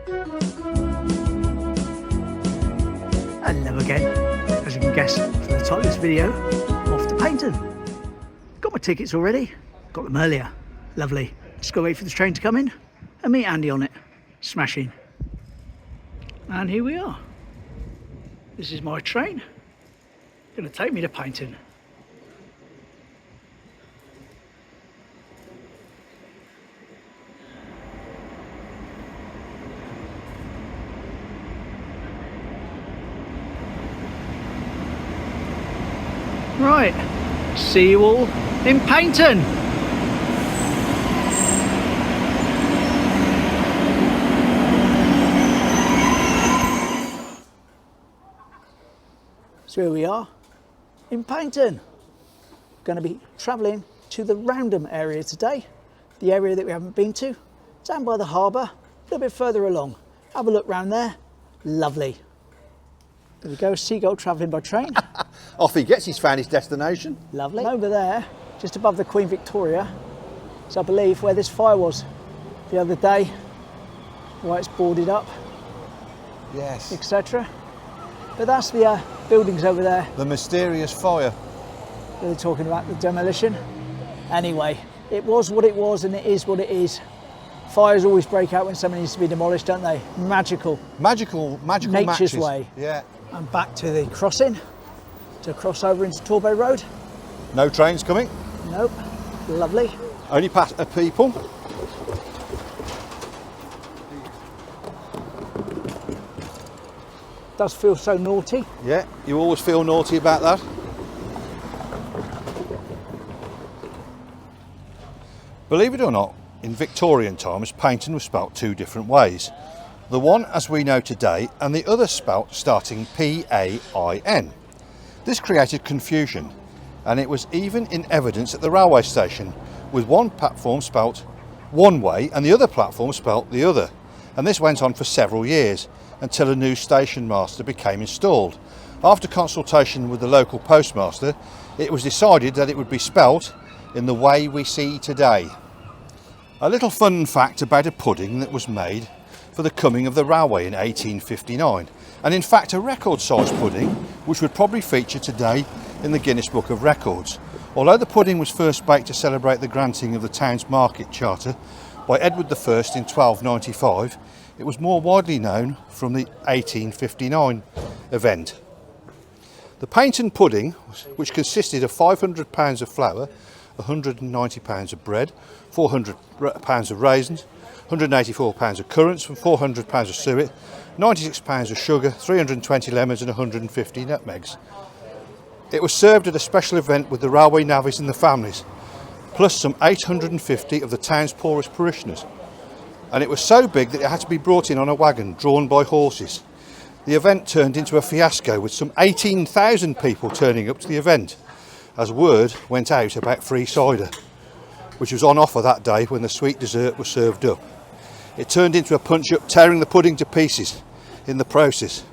Hello again, as you can guess from the title of this video, off to Paignton. Got my tickets already, got them earlier, lovely. Just gotta wait for the train to come in and meet Andy on it, smashing. And here we are. This is my train, gonna take me to Paignton. Right, see you all in Paignton. So here we are in Paignton. Going to be travelling to the Roundham area today, the area that we haven't been to, down by the harbour, a little bit further along. Have a look round there, lovely. There we go, seagull travelling by train. Off he gets, he's found his destination. Lovely. Over there, just above the Queen Victoria, is I believe where this fire was the other day, why it's boarded up, Yes. etc. But that's the buildings over there. The mysterious fire. They're talking about the demolition. Anyway, it was what it was and it is what it is. Fires always break out when something needs to be demolished, don't they? Magical. Magical Nature's matches. way. Yeah. And back to the crossing, to cross over into Torbay Road. No trains coming. Nope, lovely. Only people. Does feel so naughty. Yeah, you always feel naughty about that. Believe it or not, in Victorian times, Paignton was spelt two different ways. The one as we know today, and the other spelt starting P-A-I-N. This created confusion, and it was even in evidence at the railway station, with one platform spelt one way and the other platform spelt the other. And this went on for several years, until a new station master became installed. After consultation with the local postmaster, it was decided that it would be spelt in the way we see today. A little fun fact about a pudding that was made for the coming of the railway in 1859, and in fact a record-sized pudding which would probably feature today in the Guinness Book of Records. Although the pudding was first baked to celebrate the granting of the town's market charter by Edward I in 1295, it was more widely known from the 1859 event. The Paignton Pudding, which consisted of 500 pounds of flour, 190 pounds of bread, 400 pounds of raisins, 184 pounds of currants and 400 pounds of suet, 96 pounds of sugar, 320 lemons and 150 nutmegs. It was served at a special event with the railway navvies and the families, plus some 850 of the town's poorest parishioners. And it was so big that it had to be brought in on a wagon drawn by horses. The event turned into a fiasco, with some 18,000 people turning up to the event, as word went out about free cider, which was on offer that day when the sweet dessert was served up. It turned into a punch-up, tearing the pudding to pieces in the process.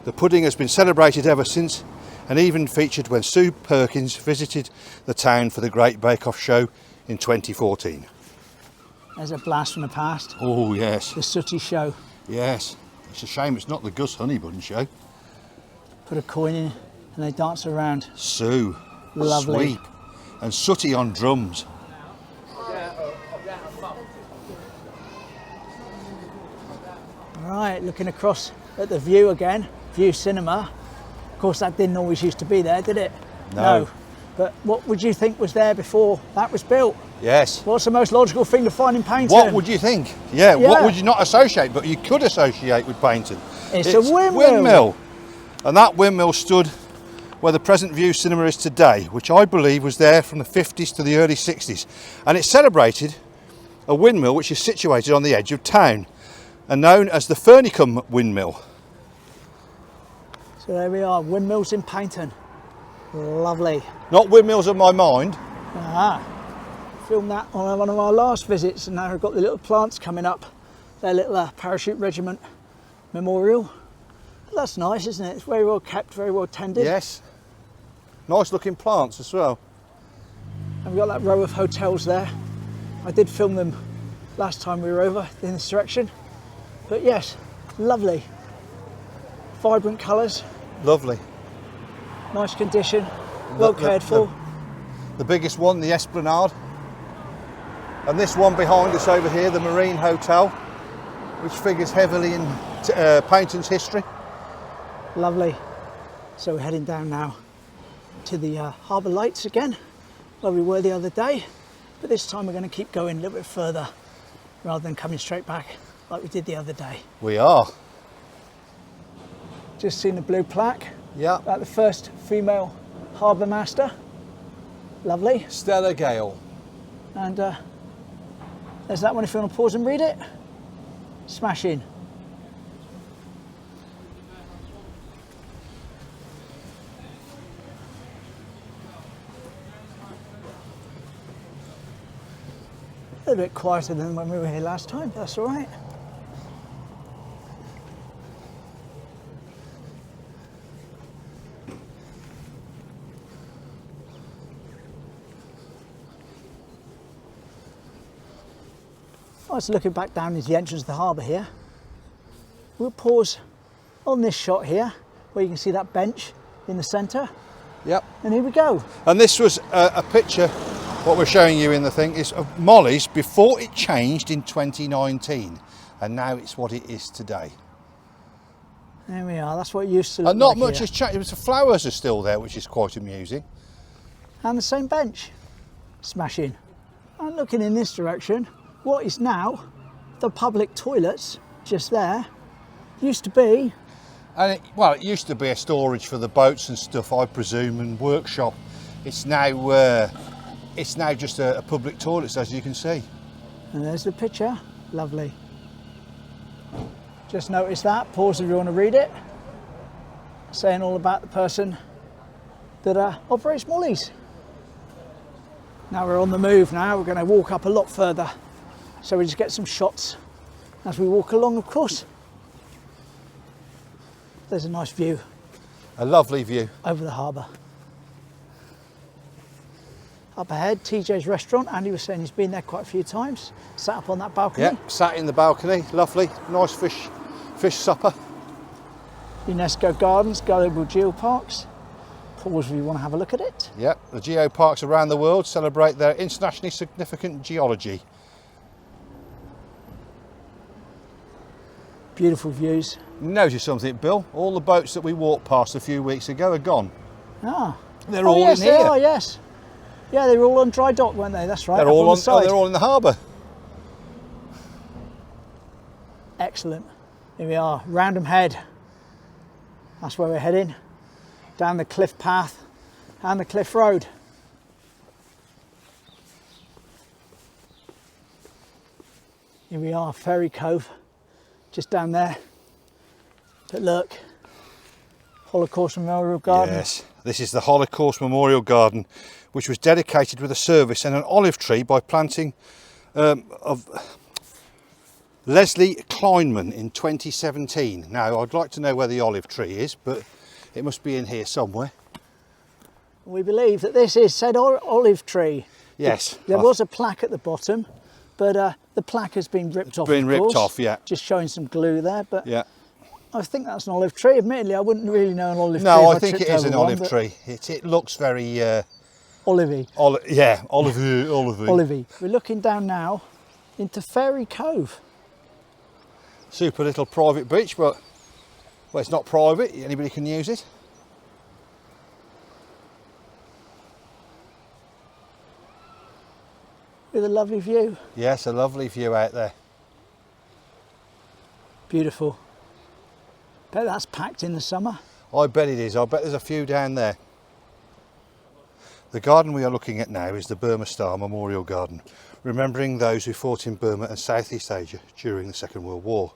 The pudding has been celebrated ever since, and even featured when Sue Perkins visited the town for the Great Bake Off show in 2014. There's a blast from the past. Oh yes. The Sooty show. Yes. It's a shame it's not the Gus Honeybun show. Put a coin in and they dance around. Sue. Lovely. Sweep. And Sooty on drums. Right, looking across at the View again. View Cinema. Of course that didn't always used to be there, did it? No. But what would you think was there before that was built? Yes. What's the most logical thing to find in Paignton? What would you think? Yeah, what would you not associate, but you could associate with Paignton? It's a windmill. And that windmill stood where the present View Cinema is today, which I believe was there from the 50s to the early 60s. And it celebrated a windmill which is situated on the edge of town and known as the Fernicum Windmill. So there we are, windmills in Paignton. Lovely. Not windmills of my mind. Ah, filmed that on one of our last visits, and now we've got the little plants coming up. Their little parachute regiment memorial. That's nice, isn't it? It's very well kept, very well tended. Yes. Nice looking plants as well. And we've got that row of hotels there. I did film them last time we were over in this direction. But yes, lovely. Vibrant colours, Lovely. nice condition, well cared for. The biggest one, the Esplanade. And this one behind us over here, the Marine Hotel, which figures heavily in Paignton's history. Lovely. So we're heading down now to the harbour lights again, where we were the other day. But this time we're going to keep going a little bit further, rather than coming straight back like we did the other day. We are. Just seen the blue plaque. Yeah. About the first female harbour master. Lovely. Stella Gale. And there's that one if you want to pause and read it. Smashing. A little bit quieter than when we were here last time, but that's all right. I was looking back down into the entrance of the harbour here. We'll pause on this shot here, where you can see that bench in the centre. Yep. And here we go. And this was a picture, what we're showing you in the thing, is of Molly's before it changed in 2019. And now it's what it is today. There we are, that's what it used to look And not like much here. has changed. The flowers are still there, which is quite amusing. And the same bench. Smashing. And looking in this direction, what is now the public toilets, just there, used to be. And it used to be a storage for the boats and stuff, I presume, and workshop. It's now just a public toilet, as you can see. And there's the picture. Lovely. Just noticed that. Pause if you want to read it. Saying all about the person that operates Molly's. Now we're on the move now. We're going to walk up a lot further. So we just get some shots as we walk along, of course. There's a nice view. A lovely view. Over the harbour. Up ahead, TJ's restaurant. Andy was saying he's been there quite a few times. Sat up on that balcony. Yeah, sat in the balcony. Lovely. Nice fish supper. UNESCO Gardens, Global Geoparks. Pause if you want to have a look at it. Yep, the geoparks around the world celebrate their internationally significant geology. Beautiful views. Notice something, Bill? All the boats that we walked past a few weeks ago are gone. Ah. They're all yes, in here. They are, yes. Yeah, they were all on dry dock, weren't they? That's right. They're up all on the side. they're all in the harbour. Excellent. Here we are, Roundham Head. That's where we're heading. Down the cliff path and the cliff road. Here we are, Ferry Cove, just down there. But look, Holocaust Memorial Garden. Yes, this is the Holocaust Memorial Garden, which was dedicated with a service and an olive tree by planting of Leslie Kleinman in 2017. Now, I'd like to know where the olive tree is, but it must be in here somewhere. We believe that this is said olive tree. Yes. There was a plaque at the bottom, but the plaque has been ripped off. Been ripped course, off, yeah. Just showing some glue there, but Yeah. I think that's an olive tree. Admittedly, I wouldn't really know an olive tree. No, if I think it tripped is an over one, olive but tree. It looks very Olivey. olivey. Olivey. We're looking down now into Ferry Cove. Super little private beach, but well, it's not private. Anybody can use it. With a lovely view. Yes, a lovely view out there. Beautiful. Bet that's packed in the summer. I bet it is. I bet there's a few down there. The garden we are looking at now is the Burma Star Memorial Garden, remembering those who fought in Burma and Southeast Asia during the Second World War,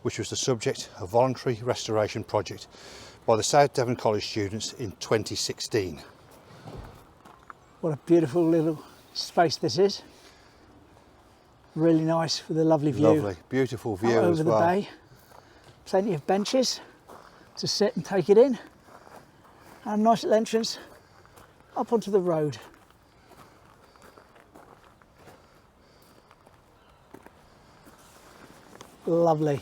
which was the subject of a voluntary restoration project by the South Devon College students in 2016. What a beautiful little space this is. Really nice with a lovely view. Lovely, beautiful view out as over well. the bay. Plenty of benches to sit and take it in. And a nice little entrance up onto the road. Lovely.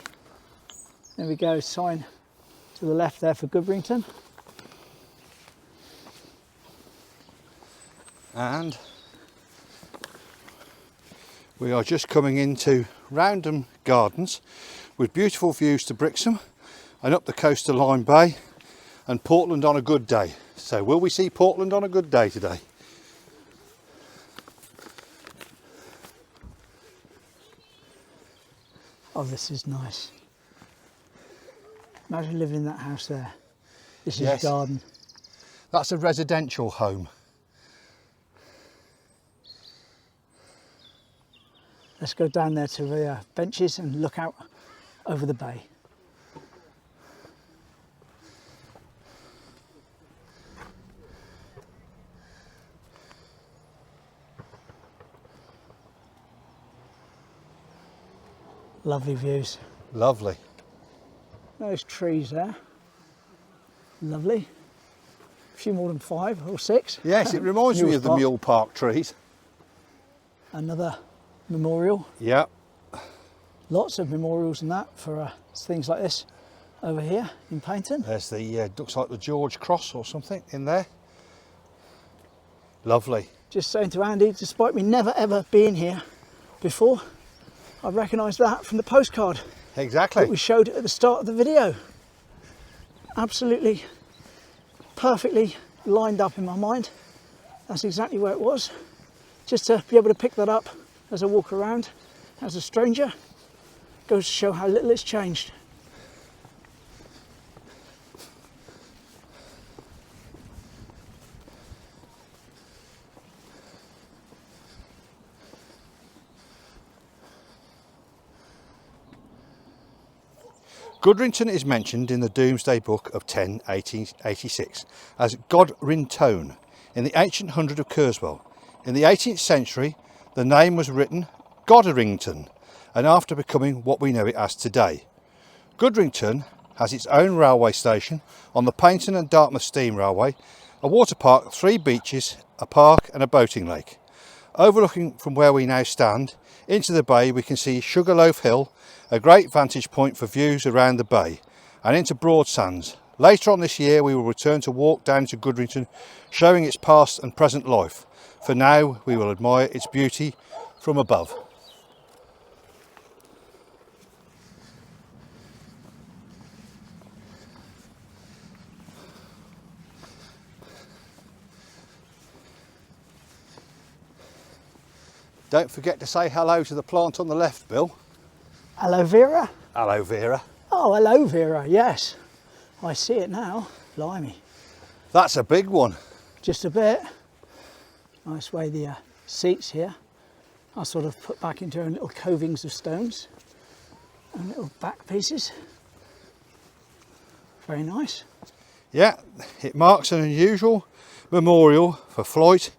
There we go, sign to the left there for Goodrington. And we are just coming into Roundham Gardens with beautiful views to Brixham and up the coast to Lyme Bay and Portland on a good day. So will we see Portland on a good day today? Oh, this is nice. Imagine living in that house there. This is Yes. a garden. That's a residential home. Let's go down there to the benches and look out over the bay. Lovely views. Lovely. Those trees there. Lovely. A few more than 5 or 6. Yes, it reminds me of the Mule Park trees. Another memorial. Yeah. Lots of memorials and that for things like this over here in Paignton. There's the, looks like the George Cross or something in there. Lovely. Just saying to Andy, despite me never ever being here before, I recognise that from the postcard Exactly. that we showed at the start of the video. Absolutely, perfectly lined up in my mind. That's exactly where it was. Just to be able to pick that up as I walk around as a stranger goes to show how little it's changed. Goodrington is mentioned in the Domesday Book of 1086 as Goodrington in the ancient hundred of Kerswell. In the 18th century, the name was written Goodrington, and after becoming what we know it as today. Goodrington has its own railway station on the Paignton and Dartmouth Steam Railway, a water park, 3 beaches, a park and a boating lake. Overlooking from where we now stand into the bay, we can see Sugarloaf Hill, a great vantage point for views around the bay, and into Broadsands. Later on this year we will return to walk down to Goodrington, showing its past and present life. For now we will admire its beauty from above. Don't forget to say hello to the plant on the left, Bill. Aloe vera? Aloe vera. Oh, aloe vera, yes. I see it now. Blimey. That's a big one. Just a bit. Nice way the seats here are sort of put back into little covings of stones and little back pieces. Very nice. Yeah, it marks an unusual memorial for Floyd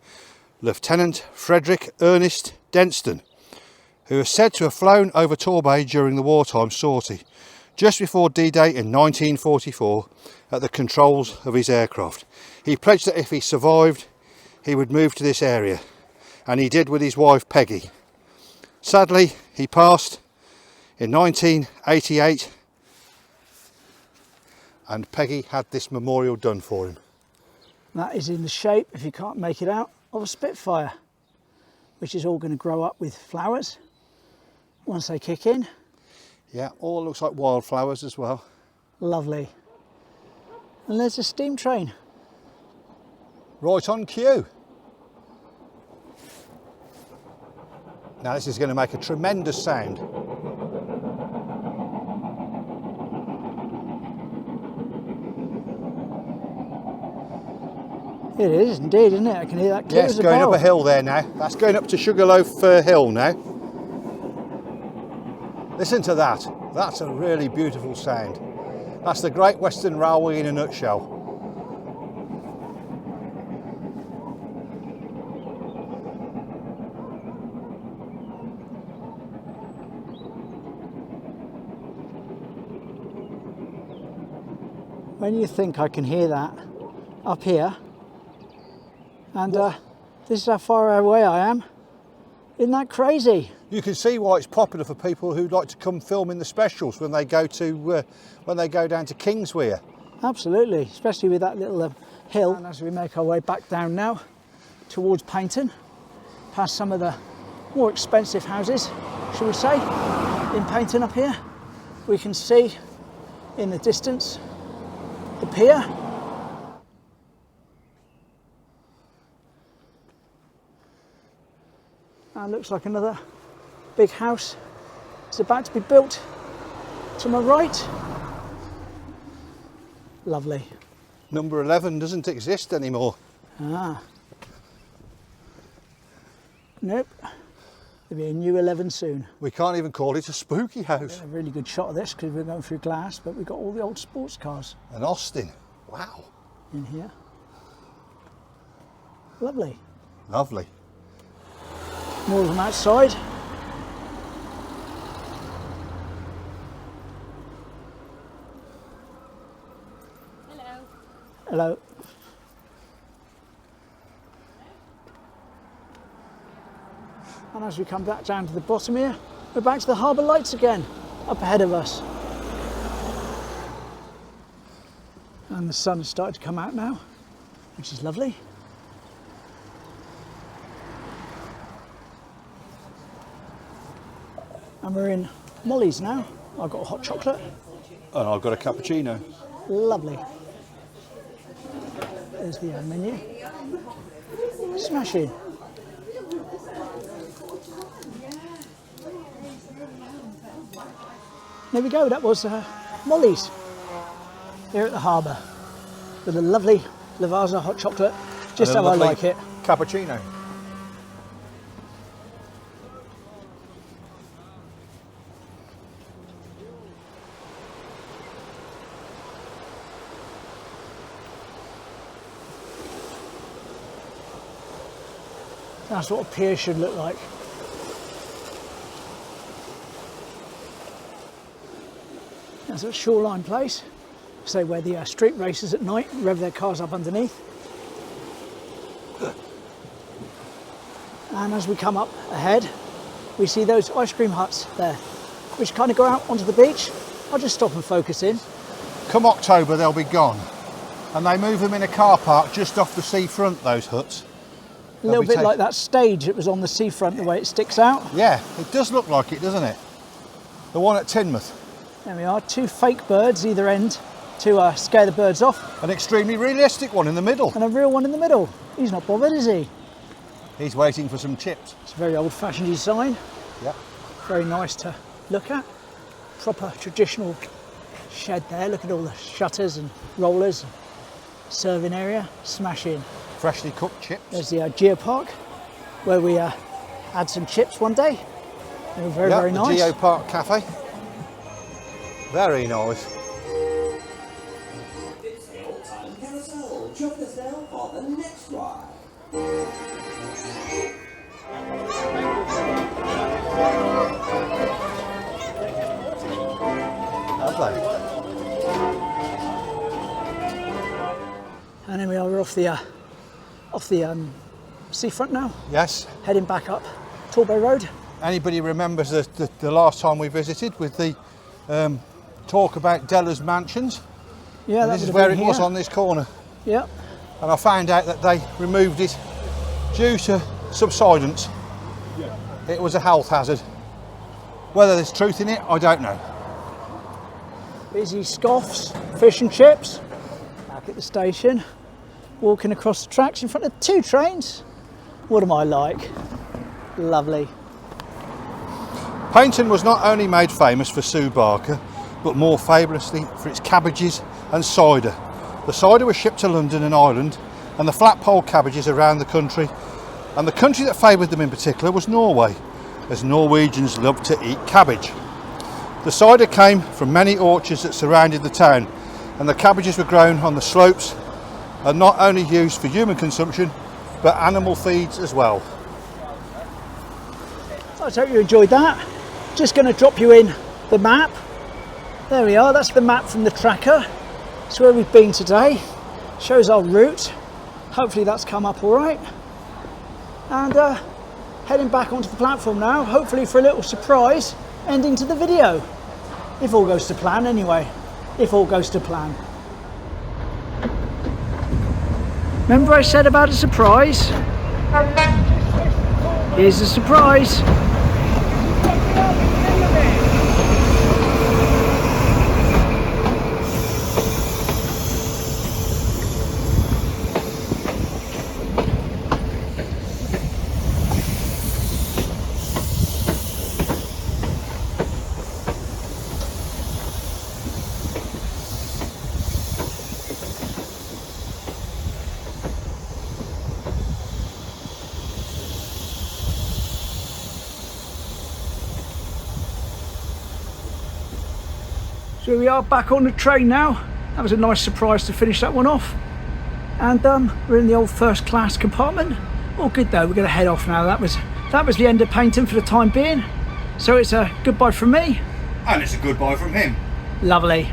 Lieutenant Frederick Ernest Denston, who is said to have flown over Torbay during the wartime sortie, just before D-Day in 1944, at the controls of his aircraft. He pledged that if he survived, he would move to this area, and he did with his wife Peggy. Sadly, he passed in 1988, and Peggy had this memorial done for him. That is in the shape, if you can't make it out, of a Spitfire, which is all going to grow up with flowers once they kick in. Yeah, all looks like wildflowers as well. Lovely. And there's a steam train. Right on cue. Now this is going to make a tremendous sound. It is indeed, isn't it? I can hear that clear Yes, as a going bell. up a hill there now. That's going up to Sugarloaf Hill now. Listen to that. That's a really beautiful sound. That's the Great Western Railway in a nutshell. When you think I can hear that up here, and this is how far away I am, Isn't that crazy? You can see why it's popular for people who like to come film in the specials when they go down to Kingswear. Absolutely, especially with that little hill. And as we make our way back down now towards Paignton, past some of the more expensive houses, shall we say, in Paignton up here, we can see in the distance the pier. And looks like another big house is about to be built to my right. Lovely. Number 11 doesn't exist anymore. Ah. Nope. There'll be a new 11 soon. We can't even call it a spooky house. A really good shot of this because we're going through glass, but we've got all the old sports cars. An Austin. Wow. In here. Lovely. Lovely. More of them outside. Hello. Hello. And as we come back down to the bottom here, we're back to the harbour lights again, up ahead of us. And the sun has started to come out now, which is lovely. And we're in Molly's now. I've got a hot chocolate. And I've got a cappuccino. Lovely. There's the menu. Smashing. There we go, that was Molly's here at the harbour with a lovely Lavazza hot chocolate, just how I like it. Cappuccino. That's what a pier should look like. That's a shoreline place, so where the street races at night rev their cars up underneath. And as we come up ahead, we see those ice cream huts there, which kind of go out onto the beach. I'll just stop and focus in. Come October, they'll be gone. And they move them in a car park just off the seafront, those huts. A little bit like that stage that was on the seafront, the way it sticks out. Yeah, it does look like it, doesn't it? The one at Teignmouth. There we are, two fake birds either end to scare the birds off. An extremely realistic one in the middle. And a real one in the middle. He's not bothered, is he? He's waiting for some chips. It's a very old-fashioned design. Yeah. Very nice to look at. Proper traditional shed there. Look at all the shutters and rollers. Serving area, smashing. Freshly cooked chips. There's the Geopark, where we had some chips one day. They were very the nice. Geopark Cafe. Very nice. It's the old-time carousel. Join us now on the next ride. Lovely. And then we are off the seafront now, Yes. heading back up Torbay Road. Anybody remembers the last time we visited with the talk about Della's mansions? Yeah, And that this is would where have it been was here. on this corner. Yeah, And I found out that they removed it due to subsidence. It was a health hazard. Whether there's truth in it, I don't know. busy scoffs, fish and chips. Back at the station, walking across the tracks in front of two trains. What am I like? Lovely. Paignton was not only made famous for Sue Barker, but more famously for its cabbages and cider. The cider was shipped to London and Ireland, and the flat pole cabbages around the country. And the country that favoured them in particular was Norway, as Norwegians loved to eat cabbage. The cider came from many orchards that surrounded the town, and the cabbages were grown on the slopes and not only used for human consumption, but animal feeds as well. So I hope you enjoyed that. Just going to drop you in the map. There we are, that's the map from the tracker. It's where we've been today. Shows our route. Hopefully that's come up all right. And heading back onto the platform now, hopefully for a little surprise ending to the video. If all goes to plan anyway. If all goes to plan. Remember I said about a surprise? Here's a surprise. So we are back on the train now. That was a nice surprise to finish that one off. And we're in the old first class compartment. All good though, we're going to head off now. That was the end of Paignton for the time being. So it's a goodbye from me. And it's a goodbye from him. Lovely.